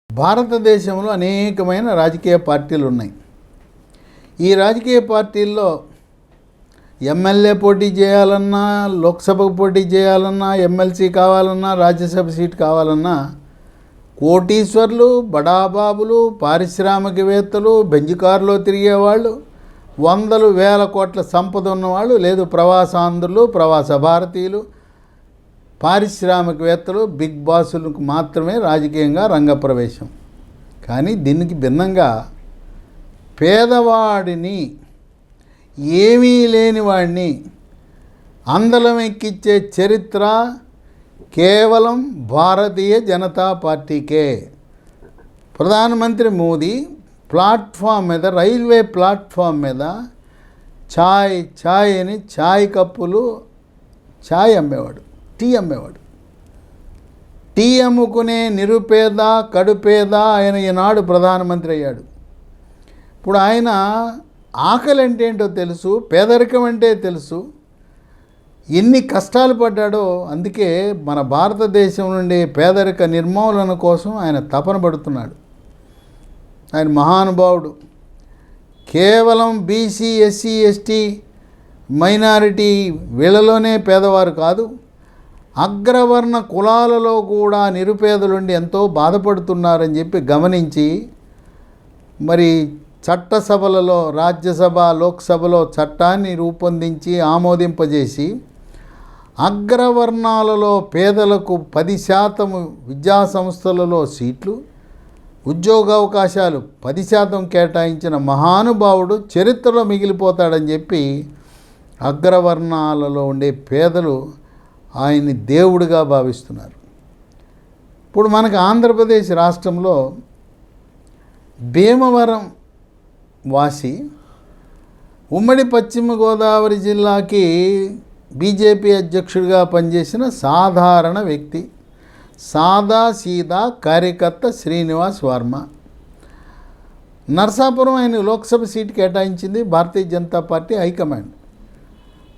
భారతదేశంలో అనేకమైన రాజకీయ పార్టీలు ఉన్నాయి. ఈ రాజకీయ పార్టీల్లో ఎమ్మెల్యే పోటీ చేయాలన్నా, లోక్సభకు పోటీ చేయాలన్నా, ఎమ్మెల్సీ కావాలన్నా, రాజ్యసభ సీట్ కావాలన్నా కోటీశ్వర్లు, బడాబాబులు, పారిశ్రామికవేత్తలు, బెంజ్ కారులో తిరిగేవాళ్ళు, వందలు వేల కోట్ల సంపద ఉన్నవాళ్ళు, లేదు ప్రవాసాంధ్రులు, ప్రవాస భారతీయులు, పారిశ్రామికవేత్తలు, బిగ్ బాసులకు మాత్రమే రాజకీయంగా రంగప్రవేశం. కానీ దీనికి భిన్నంగా పేదవాడిని, ఏమీ లేని వాడిని అందలం ఎక్కించే చరిత్ర కేవలం భారతీయ జనతా పార్టీకే. ప్రధానమంత్రి మోదీ ప్లాట్ఫామ్ మీద, రైల్వే ప్లాట్ఫామ్ మీద ఛాయ్ అని ఛాయ్ కప్పులు ఛాయ్ అమ్మేవాడు, టీ అమ్మేవాడు. టీ అమ్ముకునే నిరుపేద, కడుపేద ఆయన ఈనాడు ప్రధానమంత్రి అయ్యాడు. ఇప్పుడు ఆయన ఆకలి అంటే ఏంటో తెలుసు, పేదరికం అంటే తెలుసు, ఎన్ని కష్టాలు పడ్డాడో. అందుకే మన భారతదేశం నుండి పేదరిక నిర్మూలన కోసం ఆయన తపన పడుతున్నాడు. ఆయన మహానుభావుడు. కేవలం బీసీ, ఎస్సీ, ఎస్టీ, మైనారిటీ వీళ్ళలోనే పేదవారు కాదు, అగ్రవర్ణ కులాలలో కూడా నిరుపేదలుండి ఎంతో బాధపడుతున్నారని చెప్పి గమనించి మరి చట్టసభలలో, రాజ్యసభ, లోక్సభలో చట్టాన్ని రూపొందించి ఆమోదింపజేసి అగ్రవర్ణాలలో పేదలకు 10% విద్యా సంస్థలలో సీట్లు, ఉద్యోగావకాశాలు 10% కేటాయించిన మహానుభావుడు చరిత్రలో మిగిలిపోతాడని చెప్పి అగ్రవర్ణాలలో ఉండే పేదలు ఆయన్ని దేవుడిగా భావిస్తున్నారు. ఇప్పుడు మనకు ఆంధ్రప్రదేశ్ రాష్ట్రంలో భీమవరం వాసి, ఉమ్మడి పశ్చిమ గోదావరి జిల్లాకి బీజేపీ అధ్యక్షుడిగా పనిచేసిన సాధారణ వ్యక్తి, సాదా సీదా కార్యకర్త శ్రీనివాస్ వర్మ. నరసాపురం ఆయన లోక్సభ సీటు కేటాయించింది భారతీయ జనతా పార్టీ హైకమాండ్.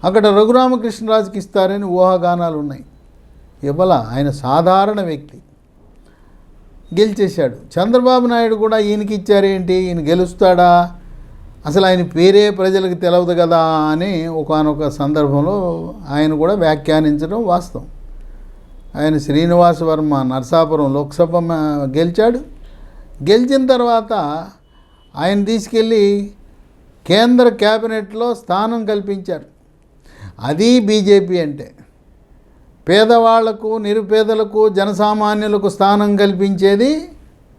అక్కడ రఘురామకృష్ణరాజుకి ఇస్తారని ఊహాగానాలు ఉన్నాయి. ఇవ్వాల ఆయన సాధారణ వ్యక్తి గెలిచేశాడు. చంద్రబాబు నాయుడు కూడా ఈయనకి ఇచ్చారేంటి, ఈయన గెలుస్తాడా, అసలు ఆయన పేరే ప్రజలకు తెలవదు కదా అని ఒకానొక సందర్భంలో ఆయన కూడా వ్యాఖ్యానించడం వాస్తవం. ఆయన శ్రీనివాస్ వర్మ నరసాపురం లోక్సభ గెలిచాడు. గెలిచిన తర్వాత ఆయన తీసుకెళ్ళి కేంద్ర క్యాబినెట్లో స్థానం కల్పించారు. అది బీజేపీ అంటే. పేదవాళ్లకు, నిరుపేదలకు, జనసామాన్యులకు స్థానం కల్పించేది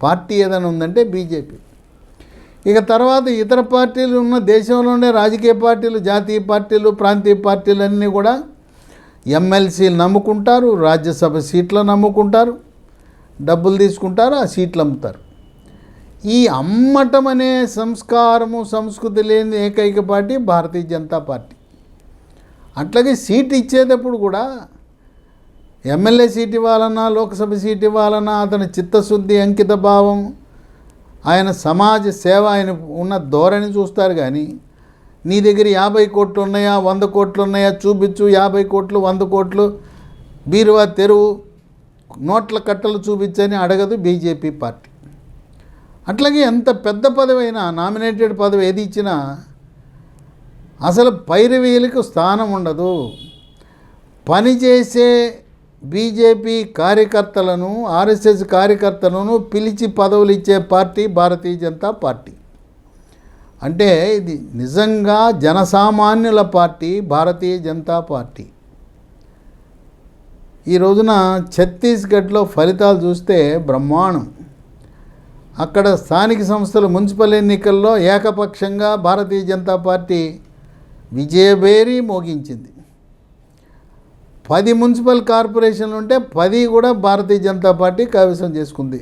పార్టీ ఏదైనా ఉందంటే బీజేపీ. ఇక తర్వాత ఇతర పార్టీలు ఉన్న దేశంలోనే రాజకీయ పార్టీలు, జాతీయ పార్టీలు, ప్రాంతీయ పార్టీలు అన్నీ కూడా ఎమ్మెల్సీలు నమ్ముకుంటారు, రాజ్యసభ సీట్లు నమ్ముకుంటారు, డబ్బులు తీసుకుంటారు, ఆ సీట్లు అమ్ముతారు. ఈ అమ్మటం అనే సంస్కారము, సంస్కృతి లేని ఏకైక పార్టీ భారతీయ జనతా పార్టీ. అట్లాగే సీట్ ఇచ్చేటప్పుడు కూడా ఎమ్మెల్యే సీట్ ఇవ్వాలన్నా, లోక్సభ సీట్ ఇవ్వాలన్నా అతని చిత్తశుద్ధి, అంకిత భావం, ఆయన సమాజ సేవ, ఆయన ఉన్న ధోరణి చూస్తారు. కానీ నీ దగ్గర 50 కోట్లు ఉన్నాయా, 100 కోట్లు ఉన్నాయా చూపించు, 50 కోట్లు 100 కోట్లు బీరువా తెరువు, నోట్ల కట్టలు చూపించని అడగదు బీజేపీ పార్టీ. అట్లాగే ఎంత పెద్ద పదవి అయినా, నామినేటెడ్ పదవి ఏది ఇచ్చినా అసలు పైరవీలకు స్థానం ఉండదు. పనిచేసే బీజేపీ కార్యకర్తలను, ఆర్ఎస్ఎస్ కార్యకర్తలను పిలిచి పదవులు ఇచ్చే పార్టీ భారతీయ జనతా పార్టీ. అంటే ఇది నిజంగా జనసామాన్యుల పార్టీ భారతీయ జనతా పార్టీ. ఈ రోజున ఛత్తీస్గఢ్లో ఫలితాలు చూస్తే బ్రహ్మాండం. అక్కడ స్థానిక సంస్థల మున్సిపల్ ఎన్నికల్లో ఏకపక్షంగా భారతీయ జనతా పార్టీ విజయభేరి మోగించింది. 10 మున్సిపల్ కార్పొరేషన్లు ఉంటే 10 కూడా భారతీయ జనతా పార్టీ కైవసం చేసుకుంది.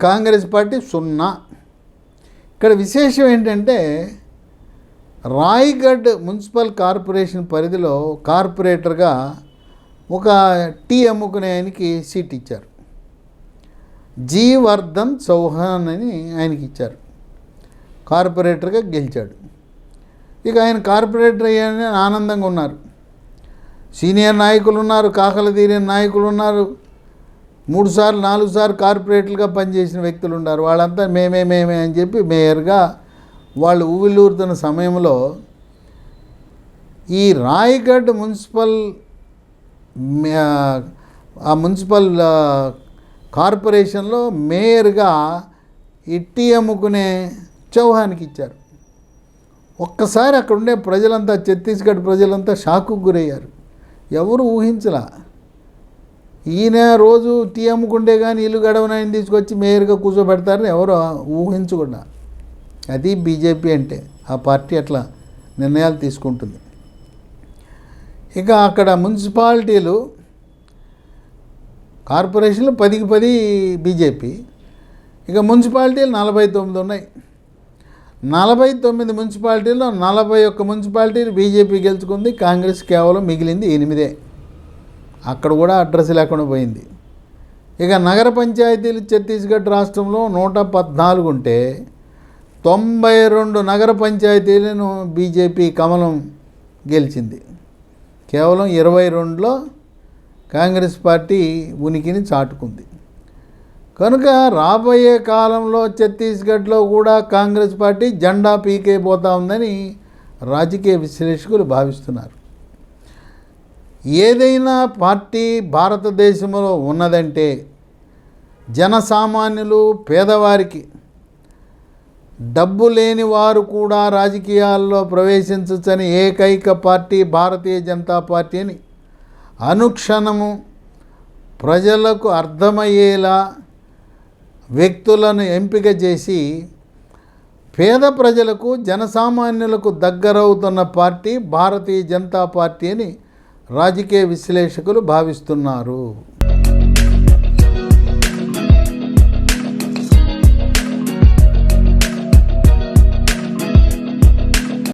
కాంగ్రెస్ పార్టీ 0. ఇక్కడ విశేషం ఏంటంటే రాయ్గఢ్ మున్సిపల్ కార్పొరేషన్ పరిధిలో కార్పొరేటర్గా ఒక టీ అమ్ముకునే ఆయనకి సీట్ ఇచ్చారు. జీ వర్ధన్ చౌహాన్ అని ఆయనకి ఇచ్చారు. కార్పొరేటర్గా గెలిచాడు. ఇక ఆయన కార్పొరేటర్ అయ్యారని ఆనందంగా ఉన్నారు. సీనియర్ నాయకులు ఉన్నారు, కాకలు తీరిన నాయకులు ఉన్నారు, 3 సార్లు 4 సార్లు కార్పొరేట్లుగా పనిచేసిన వ్యక్తులు ఉన్నారు. వాళ్ళంతా మేమే అని చెప్పి మేయర్గా వాళ్ళు ఊవిలూరుతున్న సమయంలో ఈ రాయగఢ్ మున్సిపల్ కార్పొరేషన్లో మేయర్గా ఇట్టి అమ్ముకునే చౌహాన్కి ఇచ్చారు. ఒక్కసారి అక్కడ ఉండే ప్రజలంతా, ఛత్తీస్గఢ్ ప్రజలంతా షాకుకు గురయ్యారు. ఎవరు ఊహించలా. ఈయన రోజు టీ అమ్ముకుంటే కానీ ఇల్లు గడవనాయని తీసుకొచ్చి మేయర్గా కూర్చోబెడతారని ఎవరు ఊహించకుండా. అది బీజేపీ అంటే. ఆ పార్టీ అట్లా నిర్ణయాలు తీసుకుంటుంది. ఇక అక్కడ మున్సిపాలిటీలు, కార్పొరేషన్లు 10కి 10 బీజేపీ. ఇక మున్సిపాలిటీలు 49 ఉన్నాయి. 49 మున్సిపాలిటీల్లో 41 మున్సిపాలిటీలు బీజేపీ గెలుచుకుంది. కాంగ్రెస్ కేవలం మిగిలింది 8. అక్కడ కూడా అడ్రస్ లేకుండా పోయింది. ఇక నగర పంచాయతీలు ఛత్తీస్గఢ్ రాష్ట్రంలో 114 ఉంటే 92 నగర పంచాయతీలను బీజేపీ కమలం గెలిచింది. కేవలం 22లో కాంగ్రెస్ పార్టీ ఉనికిని చాటుకుంది. కనుక రాబోయే కాలంలో ఛత్తీస్గఢ్లో కూడా కాంగ్రెస్ పార్టీ జెండా పీకైపోతా ఉందని రాజకీయ విశ్లేషకులు భావిస్తున్నారు. ఏదైనా పార్టీ భారతదేశంలో ఉన్నదంటే జనసామాన్యులు, పేదవారికి, డబ్బు లేని వారు కూడా రాజకీయాల్లో ప్రవేశించవచ్చని ఏకైక పార్టీ భారతీయ జనతా పార్టీ అని అనుక్షణము ప్రజలకు అర్థమయ్యేలా వ్యక్తులను ఎంపిక చేసి పేద ప్రజలకు, జనసామాన్యులకు దగ్గరవుతున్న పార్టీ భారతీయ జనతా పార్టీ అని రాజకీయ విశ్లేషకులు భావిస్తున్నారు.